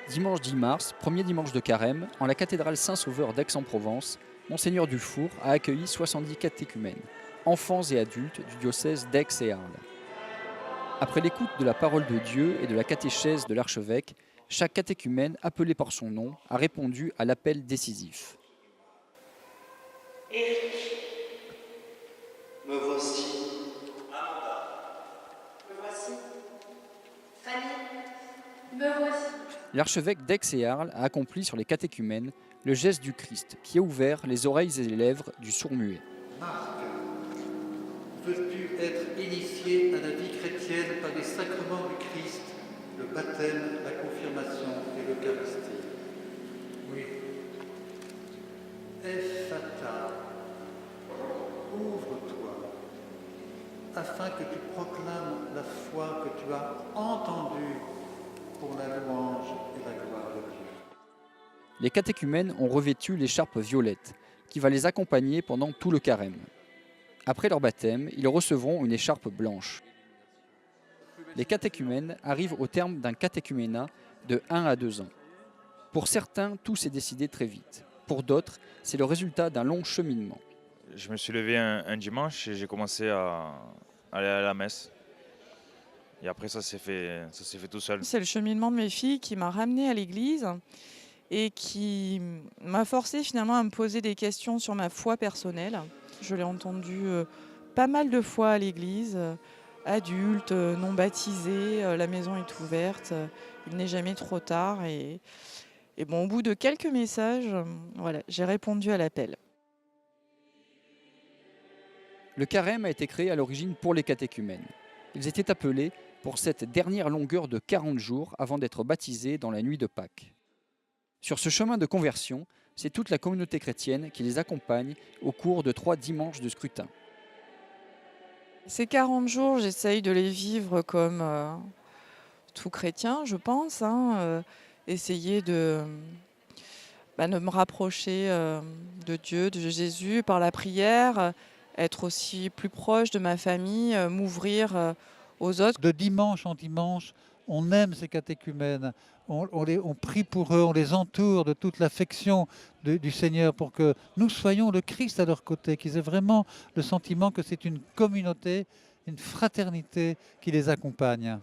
Dimanche 10 mars, premier dimanche de carême, en la cathédrale Saint-Sauveur d'Aix-en-Provence, Monseigneur Dufour a accueilli 70 catéchumènes, enfants et adultes du diocèse d'Aix et Arles. Après l'écoute de la parole de Dieu et de la catéchèse de l'archevêque, chaque catéchumène appelé par son nom a répondu à l'appel décisif. Éric, me voici. Me voici. Fanny, me voici. L'archevêque d'Aix et Arles a accompli sur les catéchumènes le geste du Christ qui a ouvert les oreilles et les lèvres du sourd-muet. Marc, veux-tu être initié à la vie chrétienne par les sacrements du Christ, le baptême, la confirmation et l'Eucharistie? Oui. Ephata, ouvre-toi, afin que tu proclames la foi que tu as entendue pour la louange et la gloire de Dieu. Les catéchumènes ont revêtu l'écharpe violette, qui va les accompagner pendant tout le carême. Après leur baptême, ils recevront une écharpe blanche. Les catéchumènes arrivent au terme d'un catéchuménat de 1 à 2 ans. Pour certains, tout s'est décidé très vite. Pour d'autres, c'est le résultat d'un long cheminement. Je me suis levé un dimanche et j'ai commencé à aller à la messe. Et après, ça s'est fait tout seul. C'est le cheminement de mes filles qui m'a ramenée à l'église et qui m'a forcé finalement à me poser des questions sur ma foi personnelle. Je l'ai entendu pas mal de fois à l'église, adulte, non baptisé, la maison est ouverte, il n'est jamais trop tard. Et bon, au bout de quelques messages, voilà, j'ai répondu à l'appel. Le carême a été créé à l'origine pour les catéchumènes. Ils étaient appelés pour cette dernière longueur de 40 jours avant d'être baptisés dans la nuit de Pâques. Sur ce chemin de conversion, c'est toute la communauté chrétienne qui les accompagne au cours de 3 dimanches de scrutin. Ces 40 jours, j'essaye de les vivre comme tout chrétien, je pense. Essayer de me rapprocher de Dieu, de Jésus par la prière, être aussi plus proche de ma famille, m'ouvrir aux autres. De dimanche en dimanche, on aime ces catéchumènes, on prie pour eux, on les entoure de toute l'affection du Seigneur pour que nous soyons le Christ à leur côté, qu'ils aient vraiment le sentiment que c'est une communauté, une fraternité qui les accompagne.